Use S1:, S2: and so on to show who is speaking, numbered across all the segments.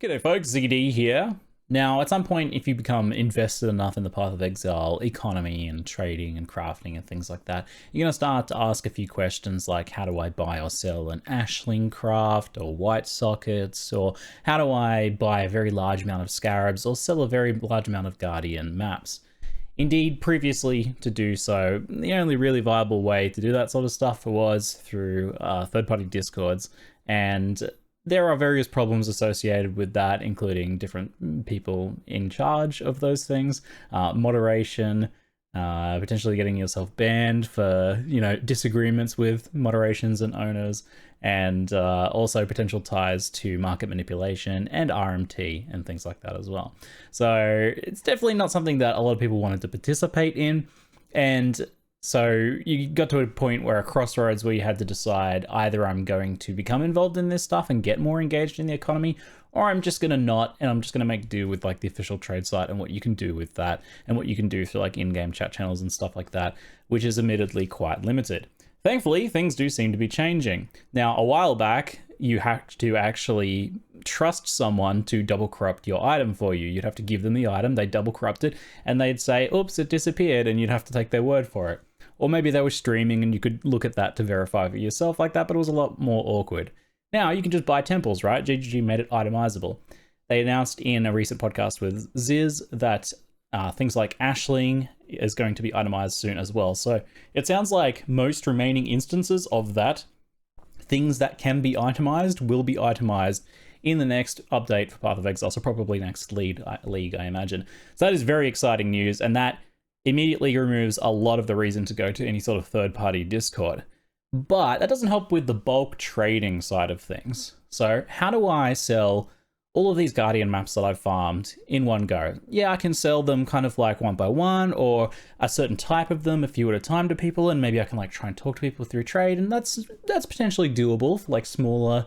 S1: G'day folks, Ziggy here. Now, at some point, if you become invested enough in the path of exile, economy and trading and crafting and things like that, you're going to start to ask a few questions like, how do I buy or sell an ashling craft or white sockets? Or how do I buy a very large amount of scarabs or sell a very large amount of guardian maps? Indeed, previously to do so, the only really viable way to do that sort of stuff was through third-party discords, and there are various problems associated with that, including different people in charge of those things, moderation, potentially getting yourself banned for, disagreements with moderations and owners, and also potential ties to market manipulation and RMT and things like that as well. So it's definitely not something that a lot of people wanted to participate in. And so you got to a point where a crossroads where you had to decide either I'm going to become involved in this stuff and get more engaged in the economy, or I'm just going to not, and I'm just going to make do with like the official trade site and what you can do with that and what you can do for like in-game chat channels and stuff like that, which is admittedly quite limited. Thankfully, things do seem to be changing. Now, a while back, you had to actually trust someone to double corrupt your item for you. You'd have to give them the item, they'd double corrupt it, and they'd say, oops, it disappeared, and you'd have to take their word for it. Or maybe they were streaming and you could look at that to verify for yourself like that, but it was a lot more awkward. Now you can just buy temples, right? GGG made it itemizable. They announced in a recent podcast with Ziz that things like ashling is going to be itemized soon as well. So it sounds like most remaining instances of that, things that can be itemized, will be itemized in the next update for Path of Exile. So probably next league, I imagine. So that is very exciting news, and that immediately removes a lot of the reason to go to any sort of third-party Discord. But that doesn't help with the bulk trading side of things. So how do I sell all of these Guardian maps that I've farmed in one go? Yeah, I can sell them kind of like one by one, or a certain type of them a few at a time to people, and maybe I can like try and talk to people through trade, and that's potentially doable for like smaller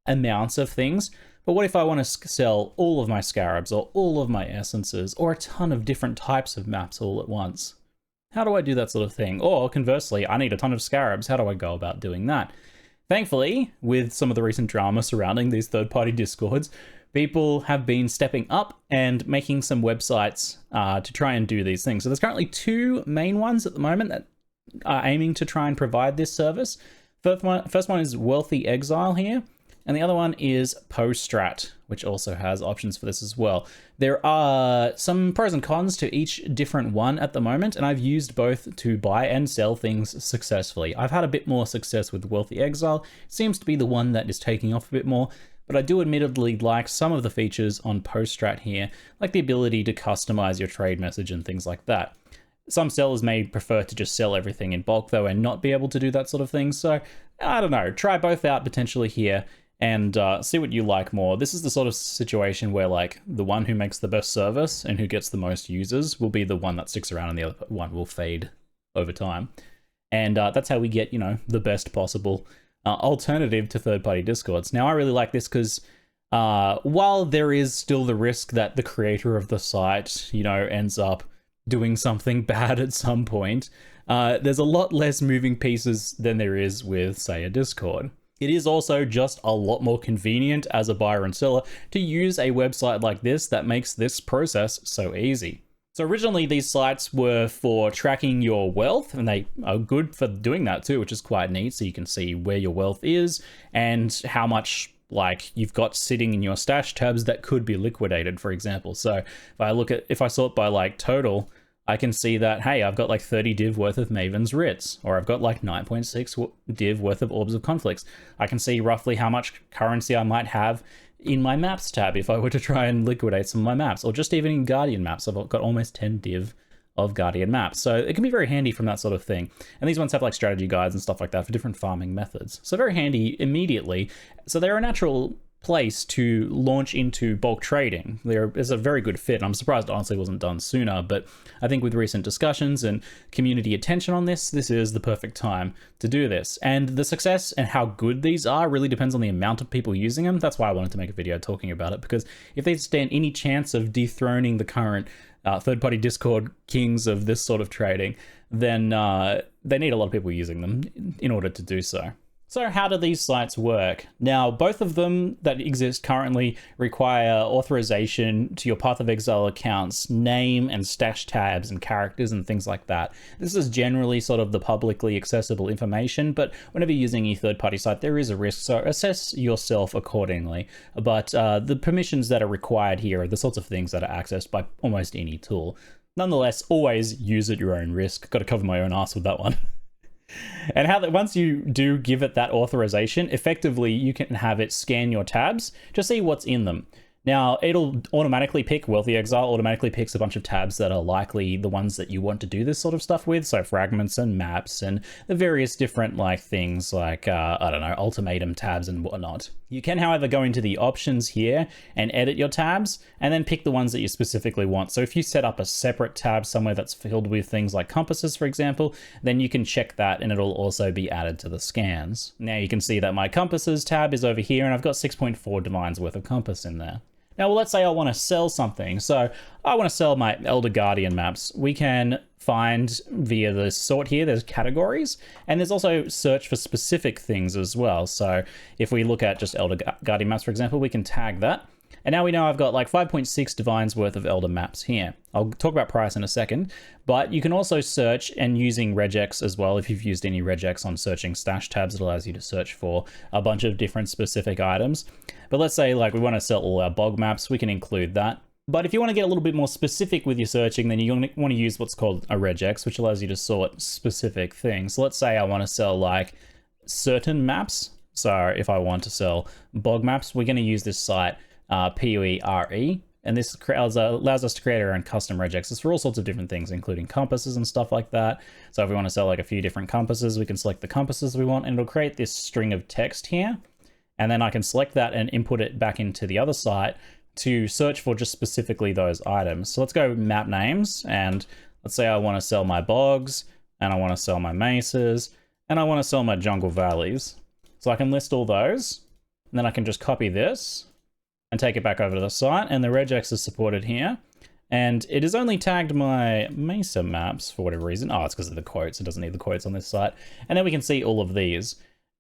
S1: amounts of things. But what if I want to sell all of my scarabs or all of my essences or a ton of different types of maps all at once? How do I do that sort of thing? Or conversely, I need a ton of scarabs. How do I go about doing that? Thankfully, with some of the recent drama surrounding these third-party discords, people have been stepping up and making some websites to try and do these things. So there's currently two main ones at the moment that are aiming to try and provide this service. First one is Wealthy Exile here. And the other one is Poststrat, which also has options for this as well. There are some pros and cons to each different one at the moment, and I've used both to buy and sell things successfully. I've had a bit more success with Wealthy Exile. It seems to be the one that is taking off a bit more, but I do admittedly like some of the features on Poststrat here, like the ability to customize your trade message and things like that. Some sellers may prefer to just sell everything in bulk though and not be able to do that sort of thing, so I don't know, try both out potentially here and see what you like more. This is the sort of situation where like the one who makes the best service and who gets the most users will be the one that sticks around and the other one will fade over time. And that's how we get, the best possible alternative to third-party discords. Now, I really like this because while there is still the risk that the creator of the site, ends up doing something bad at some point, there's a lot less moving pieces than there is with, say, a Discord. It is also just a lot more convenient as a buyer and seller to use a website like this that makes this process so easy. So originally these sites were for tracking your wealth, and they are good for doing that too, which is quite neat. So you can see where your wealth is and how much like you've got sitting in your stash tabs that could be liquidated, for example. So if I sort by like total, I can see that, hey, I've got like 30 div worth of Maven's Writs, or I've got like 9.6 div worth of Orbs of Conflicts. I can see roughly how much currency I might have in my maps tab if I were to try and liquidate some of my maps, or just even in Guardian maps. I've got almost 10 div of Guardian maps. So it can be very handy from that sort of thing. And these ones have like strategy guides and stuff like that for different farming methods. So very handy immediately. So they're a natural place to launch into bulk trading. There is a very good fit. I'm surprised it honestly wasn't done sooner, but I think with recent discussions and community attention on this is the perfect time to do this. And the success and how good these are really depends on the amount of people using them. That's why I wanted to make a video talking about it, because if they stand any chance of dethroning the current third-party Discord kings of this sort of trading, then they need a lot of people using them in order to do so. So how do these sites work? Now, both of them that exist currently require authorization to your Path of Exile account's name and stash tabs and characters and things like that. This is generally sort of the publicly accessible information, but whenever you're using a third-party site, there is a risk, so assess yourself accordingly. But the permissions that are required here are the sorts of things that are accessed by almost any tool. Nonetheless, always use at your own risk. Got to cover my own ass with that one. And how that once you do give it that authorization, effectively you can have it scan your tabs to see what's in them. Now, it'll automatically pick, Wealthy Exile automatically picks a bunch of tabs that are likely the ones that you want to do this sort of stuff with. So fragments and maps and the various different like things like, I don't know, ultimatum tabs and whatnot. You can, however, go into the options here and edit your tabs and then pick the ones that you specifically want. So if you set up a separate tab somewhere that's filled with things like compasses, for example, then you can check that and it'll also be added to the scans. Now you can see that my compasses tab is over here and I've got 6.4 divines worth of compass in there. Now, let's say I want to sell something. So I want to sell my Elder Guardian maps. We can find via the sort here, there's categories, and there's also search for specific things as well. So if we look at just Elder Guardian maps, for example, we can tag that. And now we know I've got like 5.6 divines worth of Elder maps here. I'll talk about price in a second, but you can also search and using regex as well. If you've used any regex on searching stash tabs, it allows you to search for a bunch of different specific items. But let's say like we want to sell all our bog maps, we can include that. But if you want to get a little bit more specific with your searching, then you want to use what's called a regex, which allows you to sort specific things. So let's say I want to sell like certain maps. So if I want to sell bog maps, we're going to use this site PUERE, and this allows us to create our own custom regexes for all sorts of different things, including compasses and stuff like that. So if we want to sell like a few different compasses, we can select the compasses we want, and it'll create this string of text here. And then I can select that and input it back into the other site to search for just specifically those items. So let's go map names, and let's say I want to sell my bogs, and I want to sell my mesas, and I want to sell my jungle valleys. So I can list all those, and then I can just copy this and take it back over to the site, and the regex is supported here. And it has only tagged my mesa maps for whatever reason. Oh, it's because of the quotes. It doesn't need the quotes on this site. And then we can see all of these.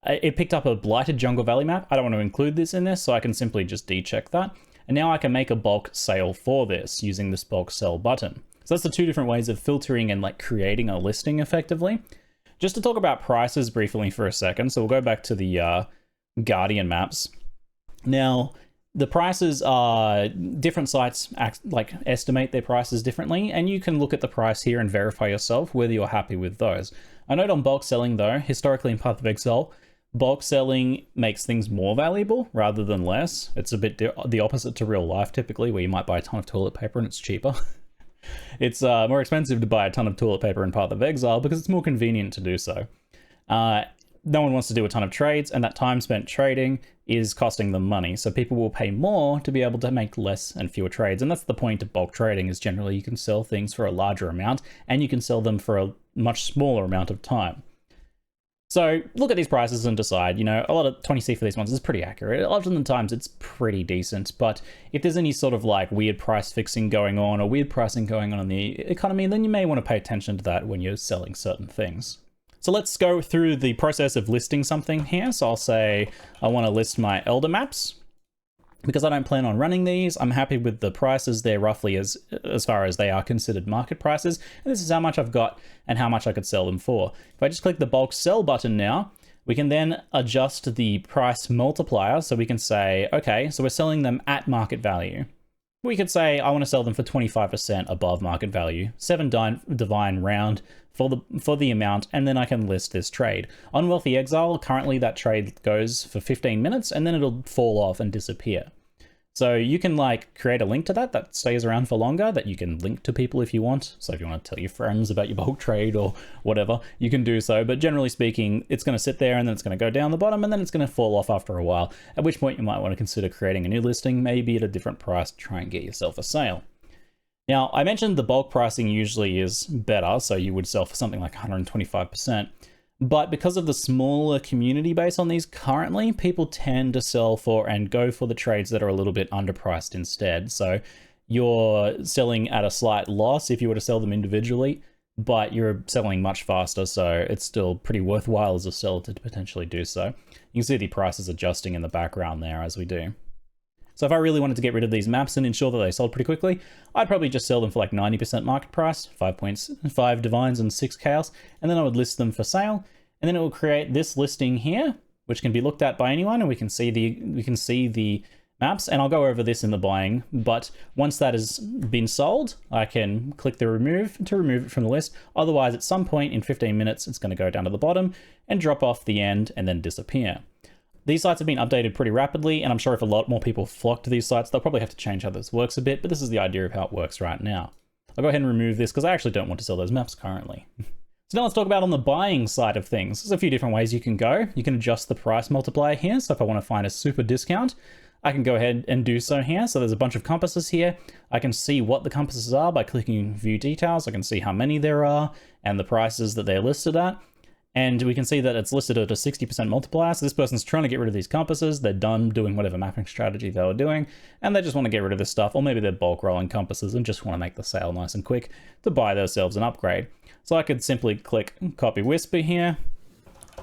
S1: It picked up a blighted jungle valley map. I don't want to include this in this, so I can simply just decheck that. And now I can make a bulk sale for this using this bulk sell button. So that's the two different ways of filtering and like creating a listing effectively. Just to talk about prices briefly for a second. So we'll go back to the Guardian maps. Now, the prices are, different sites estimate their prices differently, and you can look at the price here and verify yourself whether you're happy with those. I note on bulk selling though, historically in Path of Exile, bulk selling makes things more valuable rather than less. It's a bit the opposite to real life typically, where you might buy a ton of toilet paper and it's cheaper. It's more expensive to buy a ton of toilet paper in Path of Exile because it's more convenient to do so. No one wants to do a ton of trades, and that time spent trading is costing them money. So people will pay more to be able to make less and fewer trades. And that's the point of bulk trading, is generally you can sell things for a larger amount and you can sell them for a much smaller amount of time. So look at these prices and decide, you know, a lot of 20C for these ones is pretty accurate. A lot of the times it's pretty decent, but if there's any sort of like weird price fixing going on or weird pricing going on in the economy, then you may want to pay attention to that when you're selling certain things. So let's go through the process of listing something here. So I'll say I want to list my Elder maps. Because I don't plan on running these, I'm happy with the prices. They're roughly as far as they are considered market prices. And this is how much I've got and how much I could sell them for. If I just click the bulk sell button now, we can then adjust the price multiplier. So we can say, okay, so we're selling them at market value. We could say, I want to sell them for 25% above market value, 7 divine round for the amount, and then I can list this trade. On Wealthy Exile, currently that trade goes for 15 minutes and then it'll fall off and disappear. So you can like create a link to that stays around for longer, that you can link to people if you want. So if you want to tell your friends about your bulk trade or whatever, you can do so. But generally speaking, it's going to sit there and then it's going to go down the bottom and then it's going to fall off after a while, at which point you might want to consider creating a new listing, maybe at a different price to try and get yourself a sale. Now, I mentioned the bulk pricing usually is better, so you would sell for something like 125%. But because of the smaller community base on these currently, people tend to sell for and go for the trades that are a little bit underpriced instead. So you're selling at a slight loss if you were to sell them individually. but you're selling much faster, so it's still pretty worthwhile as a seller to potentially do so. You can see the prices adjusting in the background there as we do. So if I really wanted to get rid of these maps and ensure that they sold pretty quickly, I'd probably just sell them for like 90% market price, 5.5 divines and 6 chaos, and then I would list them for sale, and then it will create this listing here, which can be looked at by anyone, and we can see the maps, and I'll go over this in the buying, but once that has been sold, I can click the remove to remove it from the list. Otherwise, at some point in 15 minutes, it's going to go down to the bottom and drop off the end and then disappear. These sites have been updated pretty rapidly, and I'm sure if a lot more people flock to these sites, they'll probably have to change how this works a bit, but this is the idea of how it works right now. I'll go ahead and remove this because I actually don't want to sell those maps currently. So now let's talk about on the buying side of things. There's a few different ways you can go. You can adjust the price multiplier here. So if I want to find a super discount, I can go ahead and do so here. So there's a bunch of compasses here. I can see what the compasses are by clicking view details. I can see how many there are and the prices that they're listed at. And we can see that it's listed at a 60% multiplier. So this person's trying to get rid of these compasses. They're done doing whatever mapping strategy they were doing, and they just want to get rid of this stuff. Or maybe they're bulk rolling compasses and just want to make the sale nice and quick to buy themselves an upgrade. So I could simply click copy whisper here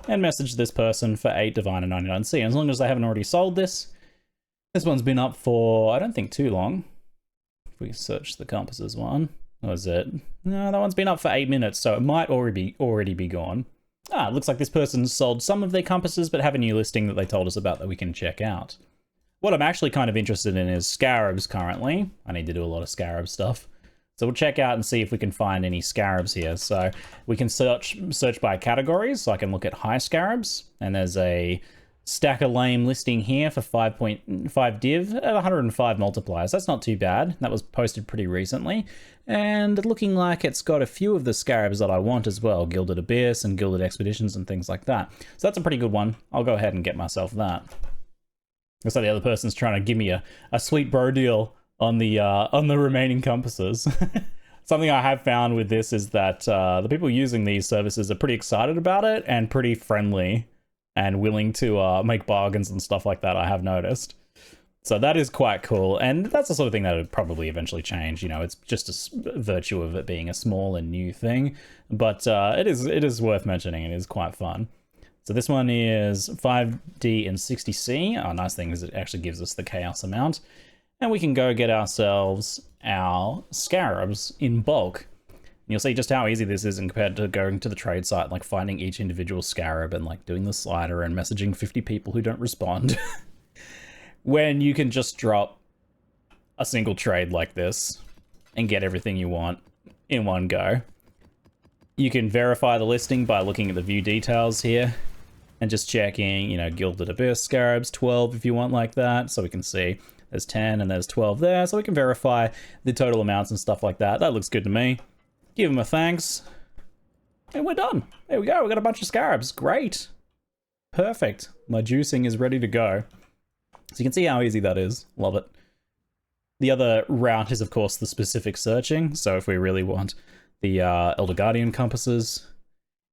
S1: and message this person for 8 divine and 99C. As long as they haven't already sold this. This one's been up for, I don't think, too long. If we search the compasses one, what is it? No, that one's been up for 8 minutes, so it might already be gone. Ah, it looks like this person sold some of their compasses, but have a new listing that they told us about that we can check out. What I'm actually kind of interested in is scarabs currently. I need to do a lot of scarab stuff. So we'll check out and see if we can find any scarabs here. So we can search by categories. So I can look at high scarabs, and there's a stack of lame listing here for 5.5 div at 105 multipliers. That's not too bad. That was posted pretty recently. And looking like it's got a few of the scarabs that I want as well. Gilded Abyss and Gilded Expeditions and things like that. So that's a pretty good one. I'll go ahead and get myself that. Looks like the other person's trying to give me a sweet bro deal on the remaining compasses. Something I have found with this is that the people using these services are pretty excited about it and pretty friendly and willing to make bargains and stuff like that, I have noticed. So that is quite cool, and that's the sort of thing that would probably eventually change. You know, it's just a virtue of it being a small and new thing, but it is worth mentioning. It is quite fun. So this one is 5D and 60C. Oh, nice thing is it actually gives us the chaos amount, and we can go get ourselves our scarabs in bulk. And you'll see just how easy this is compared to going to the trade site, like finding each individual scarab and like doing the slider and messaging 50 people who don't respond. When you can just drop a single trade like this and get everything you want in one go. You can verify the listing by looking at the view details here and just checking, you know, Gilded Abyss scarabs, 12 if you want like that. So we can see there's 10 and there's 12 there. So we can verify the total amounts and stuff like that. That looks good to me. Give them a thanks. And we're done. There we go. We got a bunch of scarabs. Great. Perfect. My juicing is ready to go. So you can see how easy that is. Love it. The other route is, of course, the specific searching. So if we really want the Elder Guardian compasses,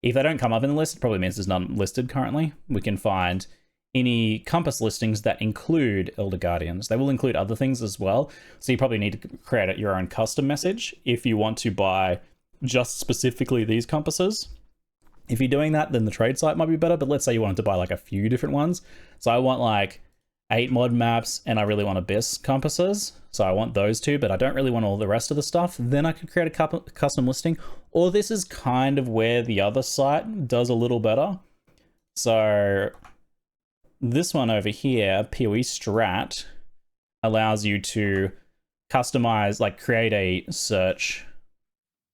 S1: if they don't come up in the list, it probably means there's none listed currently. We can find any compass listings that include Elder Guardians. They will include other things as well. So you probably need to create your own custom message if you want to buy just specifically these compasses. If you're doing that, then the trade site might be better. But let's say you wanted to buy like a few different ones. So I want like 8 mod maps, and I really want Abyss compasses. So I want those two, but I don't really want all the rest of the stuff. Then I could create a custom listing. Or this is kind of where the other site does a little better. So this one over here, PoE Strat, allows you to customize, like create a search.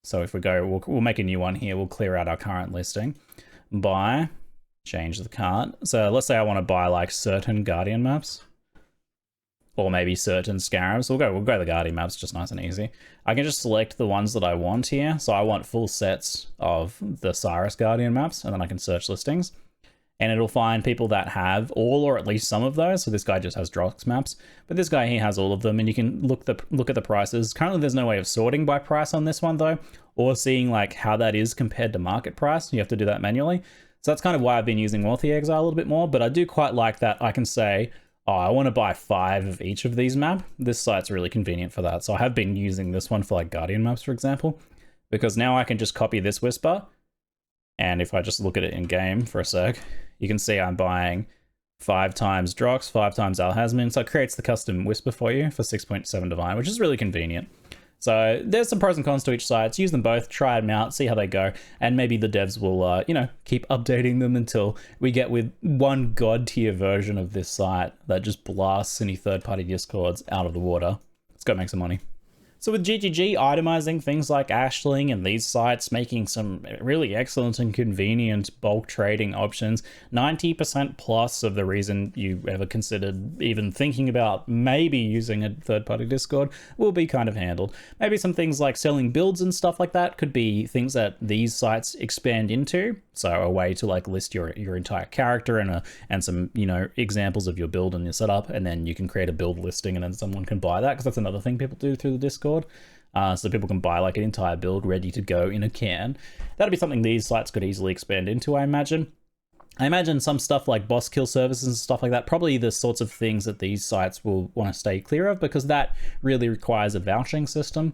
S1: So if we go, we'll make a new one here. We'll clear out our current listing by change the cart. So let's say I want to buy like certain Guardian maps, or maybe certain scarabs. We'll go the Guardian maps, just nice and easy. I can just select the ones that I want here. So I want full sets of the Cyrus Guardian maps, and then I can search listings. And it'll find people that have all or at least some of those. So this guy just has Drox maps, but this guy here has all of them, and you can look at the prices. Currently there's no way of sorting by price on this one though, or seeing like how that is compared to market price. You have to do that manually. So that's kind of why I've been using Wealthy Exile a little bit more, but I do quite like that I can say, oh, I want to buy 5 of each of these maps. This site's really convenient for that. So I have been using this one for like Guardian maps, for example. because now I can just copy this whisper. And if I just look at it in game for a sec, you can see I'm buying 5 times Drox, 5 times Alhazmin. So it creates the custom whisper for you for 6.7 Divine, which is really convenient. So there's some pros and cons to each site. Use them both, try them out, see how they go, and maybe the devs will, you know, keep updating them until we get with one god tier version of this site that just blasts any third-party discords out of the water. Let's go make some money. So with GGG itemizing things like Ashling and these sites making some really excellent and convenient bulk trading options, 90% plus of the reason you ever considered even thinking about maybe using a third-party Discord will be kind of handled. Maybe some things like selling builds and stuff like that could be things that these sites expand into. So a way to like list your entire character and some, you know, examples of your build and your setup, and then you can create a build listing and then someone can buy that, because that's another thing people do through the Discord. So people can buy like an entire build ready to go in a can. That'd be something these sites could easily expand into, I imagine. I imagine some stuff like boss kill services and stuff like that, probably the sorts of things that these sites will want to stay clear of, because that really requires a vouching system,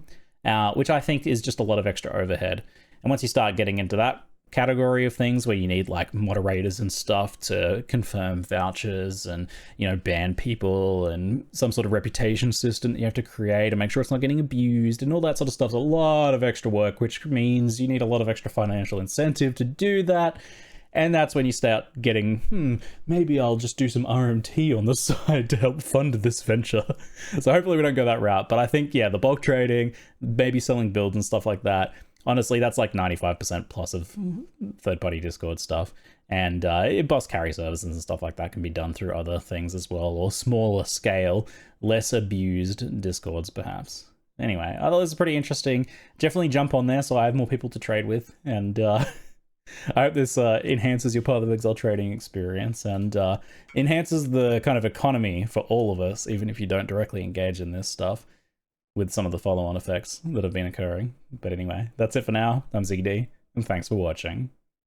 S1: which I think is just a lot of extra overhead. And once you start getting into that category of things where you need like moderators and stuff to confirm vouchers and, you know, ban people and some sort of reputation system that you have to create and make sure it's not getting abused and all that sort of stuff's a lot of extra work, which means you need a lot of extra financial incentive to do that. And that's when you start getting, maybe I'll just do some RMT on the side to help fund this venture. So hopefully we don't go that route. But I think, yeah, the bulk trading, maybe selling builds and stuff like that, honestly, that's like 95% plus of third-party Discord stuff. And boss carry services and stuff like that can be done through other things as well, or smaller scale, less abused Discords perhaps. Anyway, I thought this was pretty interesting. Definitely jump on there so I have more people to trade with. And I hope this enhances your Path of Exile trading experience and enhances the kind of economy for all of us, even if you don't directly engage in this stuff, with some of the follow-on effects that have been occurring. But anyway, that's it for now. I'm Ziggy, and thanks for watching.